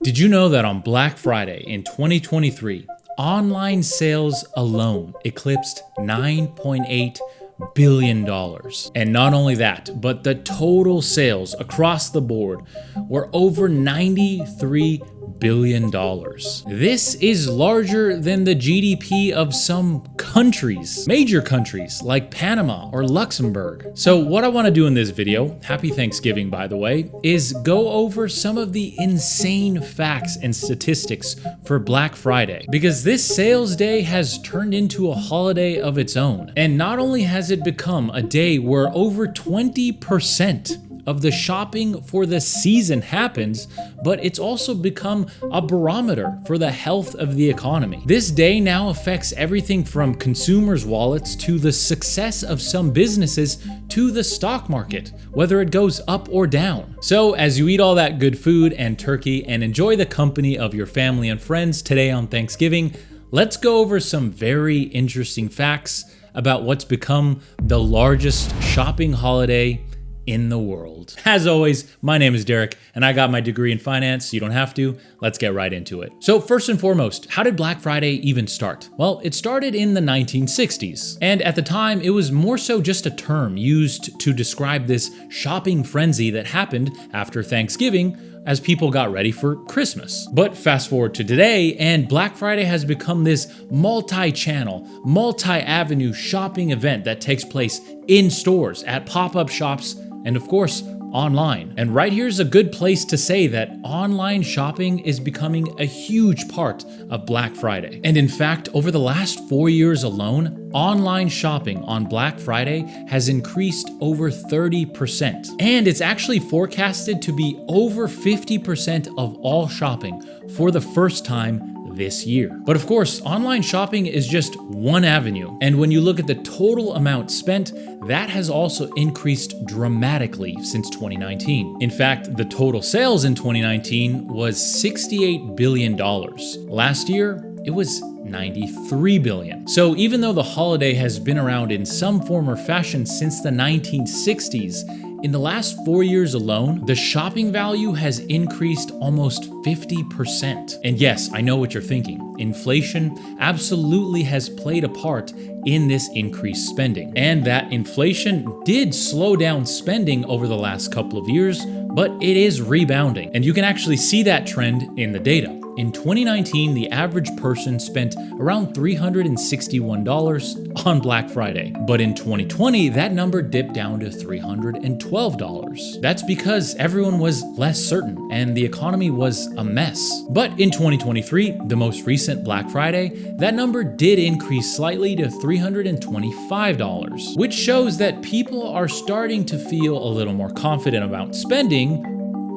Did you know that on Black Friday in 2023, online sales alone eclipsed $9.8 billion? And not only that, but the total sales across the board were over $93 billion. This is larger than the GDP of some countries, major countries like Panama or Luxembourg. So what I want to do in this video, happy Thanksgiving by the way, is go over some of the insane facts and statistics for Black Friday, because this sales day has turned into a holiday of its own. And not only has it become a day where over 20% of the shopping for the season happens, but it's also become a barometer for the health of the economy. This day now affects everything from consumers' wallets to the success of some businesses to the stock market, whether it goes up or down. So as you eat all that good food and turkey and enjoy the company of your family and friends today on Thanksgiving, let's go over some very interesting facts about what's become the largest shopping holiday in the world. As always, my name is Derek and I got my degree in finance, so you don't have to. Let's get right into it. So first and foremost, how did Black Friday even start? Well, it started in the 1960s. And at the time, it was more so just a term used to describe this shopping frenzy that happened after Thanksgiving as people got ready for Christmas. But fast forward to today, and Black Friday has become this multi-channel, multi-avenue shopping event that takes place in stores, at pop-up shops, and of course, online. And right here's a good place to say that online shopping is becoming a huge part of Black Friday. And in fact, over the last 4 years alone, online shopping on Black Friday has increased over 30%. And it's actually forecasted to be over 50% of all shopping for the first time this year. But of course, online shopping is just one avenue. And when you look at the total amount spent, that has also increased dramatically since 2019. In fact, the total sales in 2019 was $68 billion. Last year, it was $93 billion. So even though the holiday has been around in some form or fashion since the 1960s, in the last 4 years alone, the shopping value has increased almost 50%. And yes, I know what you're thinking. Inflation absolutely has played a part in this increased spending. And that inflation did slow down spending over the last couple of years, but it is rebounding. And you can actually see that trend in the data. In 2019, the average person spent around $361 on Black Friday. But in 2020, that number dipped down to $312. That's because everyone was less certain and the economy was a mess. But in 2023, the most recent Black Friday, that number did increase slightly to $325, which shows that people are starting to feel a little more confident about spending,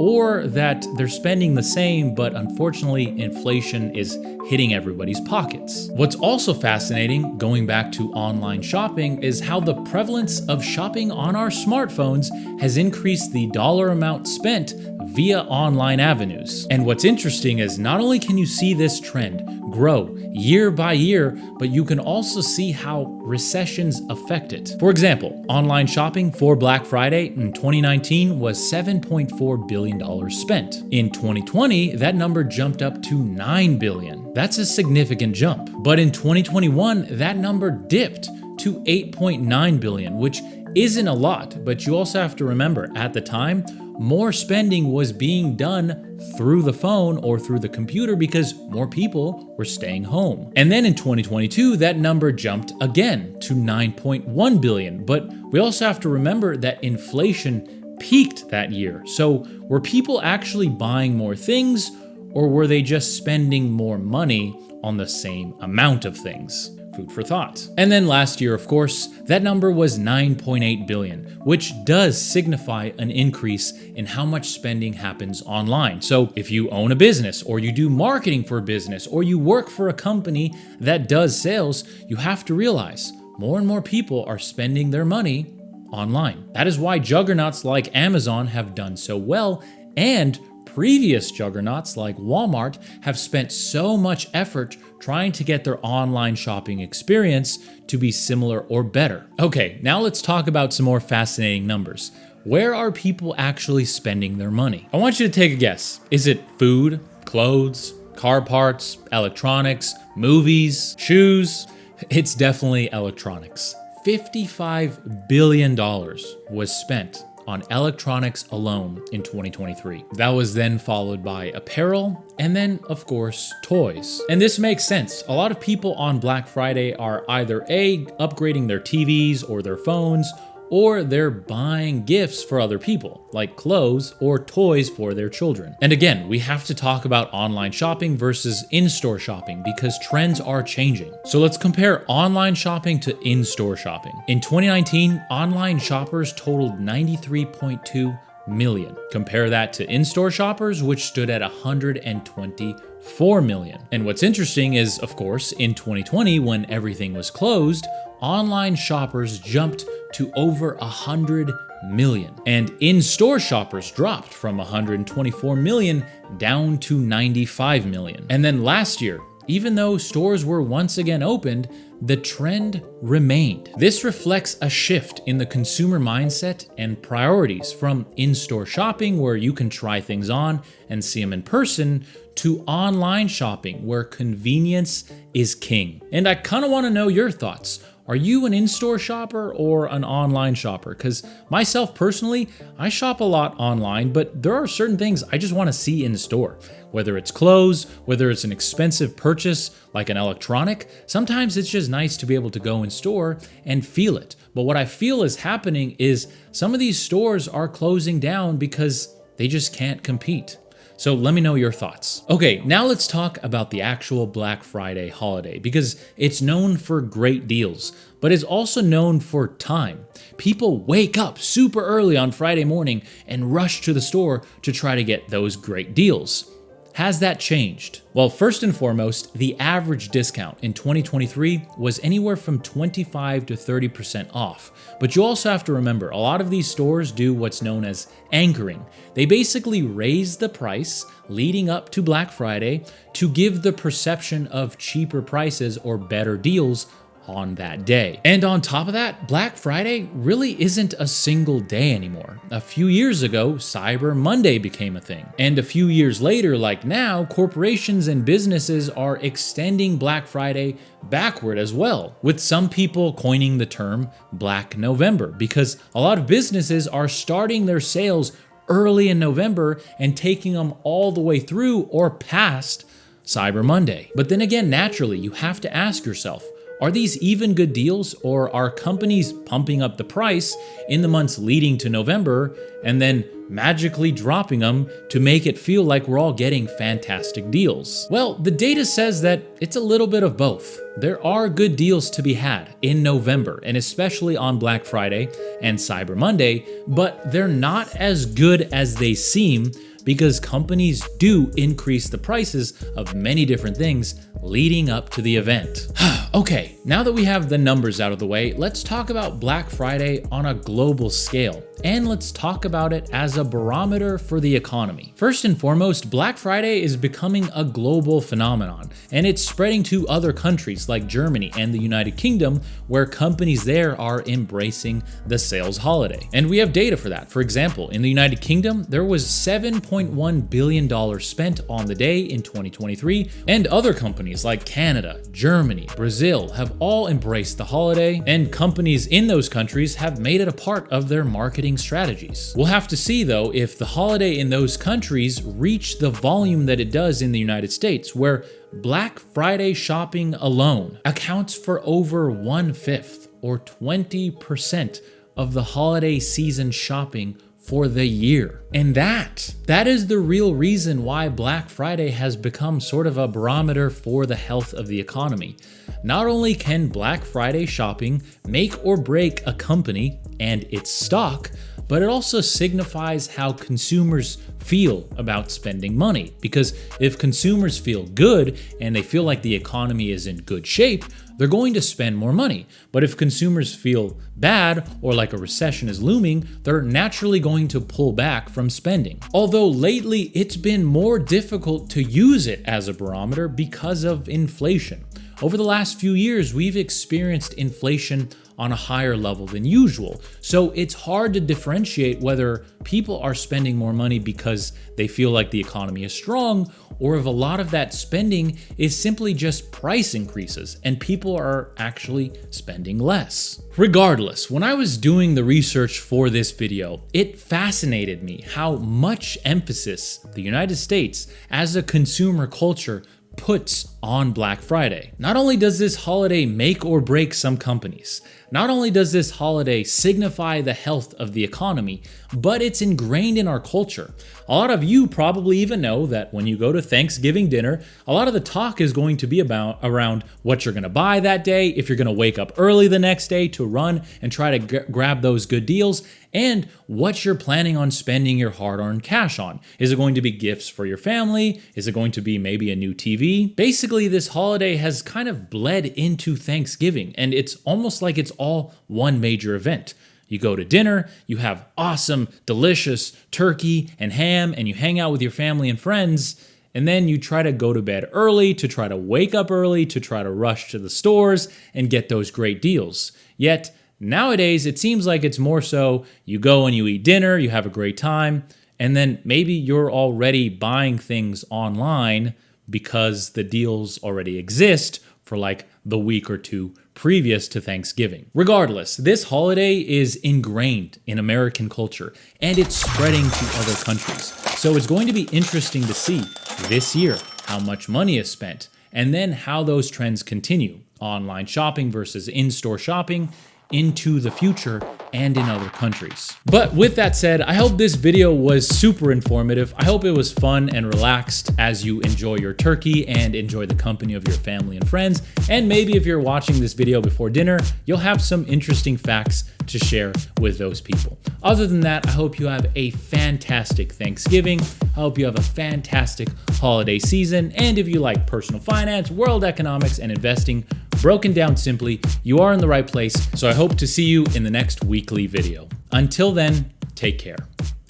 or that they're spending the same, but unfortunately inflation is hitting everybody's pockets. What's also fascinating, going back to online shopping, is how the prevalence of shopping on our smartphones has increased the dollar amount spent via online avenues. And what's interesting is not only can you see this trend grow year by year, but you can also see how recessions affect it. For example, online shopping for Black Friday in 2019 was $7.4 billion spent. In 2020, that number jumped up to $9 billion. That's a significant jump. But in 2021, that number dipped to $8.9 billion, which isn't a lot, but you also have to remember at the time, more spending was being done through the phone or through the computer because more people were staying home. And then in 2022, that number jumped again to $9.1 billion. But we also have to remember that inflation peaked that year. So were people actually buying more things, or were they just spending more money on the same amount of things? Food for thought. And then last year, of course, that number was $9.8 billion, which does signify an increase in how much spending happens online. So if you own a business, or you do marketing for a business, or you work for a company that does sales, you have to realize more and more people are spending their money online. That is why juggernauts like Amazon have done so well, and previous juggernauts like Walmart have spent so much effort trying to get their online shopping experience to be similar or better. Okay, now let's talk about some more fascinating numbers. Where are people actually spending their money? I want you to take a guess. Is it food, Clothes, car parts, electronics, movies, shoes. It's definitely electronics. $55 billion was spent on electronics alone in 2023. That was then followed by apparel, and then, of course, toys. And this makes sense. A lot of people on Black Friday are either A, upgrading their TVs or their phones, or they're buying gifts for other people, like clothes or toys for their children. And again, we have to talk about online shopping versus in-store shopping because trends are changing. So let's compare online shopping to in-store shopping. In 2019, online shoppers totaled 93.2 million. Compare that to in-store shoppers, which stood at 124 million. And what's interesting is, of course, in 2020, when everything was closed, online shoppers jumped to over 100 million. And in-store shoppers dropped from 124 million down to 95 million. And then last year, even though stores were once again opened, the trend remained. This reflects a shift in the consumer mindset and priorities from in-store shopping, where you can try things on and see them in person, to online shopping, where convenience is king. And I kind of want to know your thoughts. Are you an in-store shopper or an online shopper? Because myself personally, I shop a lot online, but there are certain things I just want to see in store. Whether it's clothes, whether it's an expensive purchase like an electronic, sometimes it's just nice to be able to go in store and feel it. But what I feel is happening is some of these stores are closing down because they just can't compete. So let me know your thoughts. Okay, now let's talk about the actual Black Friday holiday, because it's known for great deals, but it's also known for time. People wake up super early on Friday morning and rush to the store to try to get those great deals. Has that changed? Well, first and foremost, the average discount in 2023 was anywhere from 25 to 30% off. But you also have to remember, a lot of these stores do what's known as anchoring. They basically raise the price leading up to Black Friday to give the perception of cheaper prices or better deals on that day. And on top of that, Black Friday really isn't a single day anymore. A few years ago, Cyber Monday became a thing. And a few years later, like now, corporations and businesses are extending Black Friday backward as well, with some people coining the term Black November, because a lot of businesses are starting their sales early in November and taking them all the way through or past Cyber Monday. But then again, naturally, you have to ask yourself, are these even good deals, or are companies pumping up the price in the months leading to November and then magically dropping them to make it feel like we're all getting fantastic deals? Well, the data says that it's a little bit of both. There are good deals to be had in November, and especially on Black Friday and Cyber Monday, but they're not as good as they seem because companies do increase the prices of many different things leading up to the event. Okay, now that we have the numbers out of the way, let's talk about Black Friday on a global scale, and let's talk about it as a barometer for the economy. First and foremost, Black Friday is becoming a global phenomenon, and it's spreading to other countries like Germany and the United Kingdom, where companies there are embracing the sales holiday. And we have data for that. For example, in the United Kingdom, there was $7.1 billion spent on the day in 2023, and other companies like Canada, Germany, Brazil have all embraced the holiday, and companies in those countries have made it a part of their marketing strategies. We'll have to see though if the holiday in those countries reach the volume that it does in the United States, where Black Friday shopping alone accounts for over 1/5 or 20% of the holiday season shopping for the year. And that is the real reason why Black Friday has become sort of a barometer for the health of the economy. Not only can Black Friday shopping make or break a company and its stock, but it also signifies how consumers feel about spending money. Because if consumers feel good and they feel like the economy is in good shape, they're going to spend more money. But if consumers feel bad or like a recession is looming, they're naturally going to pull back from spending. Although lately it's been more difficult to use it as a barometer because of inflation. Over the last few years, we've experienced inflation on a higher level than usual. So it's hard to differentiate whether people are spending more money because they feel like the economy is strong, or if a lot of that spending is simply just price increases and people are actually spending less. Regardless, when I was doing the research for this video, it fascinated me how much emphasis the United States as a consumer culture puts on Black Friday. Not only does this holiday make or break some companies, not only does this holiday signify the health of the economy, but it's ingrained in our culture. A lot of you probably even know that when you go to Thanksgiving dinner, a lot of the talk is going to be around what you're going to buy that day, if you're going to wake up early the next day to run and try to grab those good deals, and what you're planning on spending your hard-earned cash on. Is it going to be gifts for your family? Is it going to be maybe a new TV? Basically, this holiday has kind of bled into Thanksgiving, and it's almost like it's all one major event. You go to dinner, you have awesome, delicious turkey and ham, and you hang out with your family and friends, and then you try to go to bed early, to try to wake up early, to try to rush to the stores and get those great deals. Yet, nowadays, it seems like it's more so you go and you eat dinner, you have a great time, and then maybe you're already buying things online because the deals already exist for like the week or two previous to Thanksgiving. Regardless, this holiday is ingrained in American culture and it's spreading to other countries. So it's going to be interesting to see this year how much money is spent and then how those trends continue. Online shopping versus in-store shopping into the future and in other countries. But with that said, I hope this video was super informative. I hope it was fun and relaxed as you enjoy your turkey and enjoy the company of your family and friends. And maybe if you're watching this video before dinner, you'll have some interesting facts to share with those people. Other than that, I hope you have a fantastic Thanksgiving. I hope you have a fantastic holiday season. And if you like personal finance, world economics, and investing, broken down simply, you are in the right place. So I hope to see you in the next weekly video. Until then, take care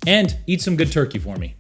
and eat some good turkey for me.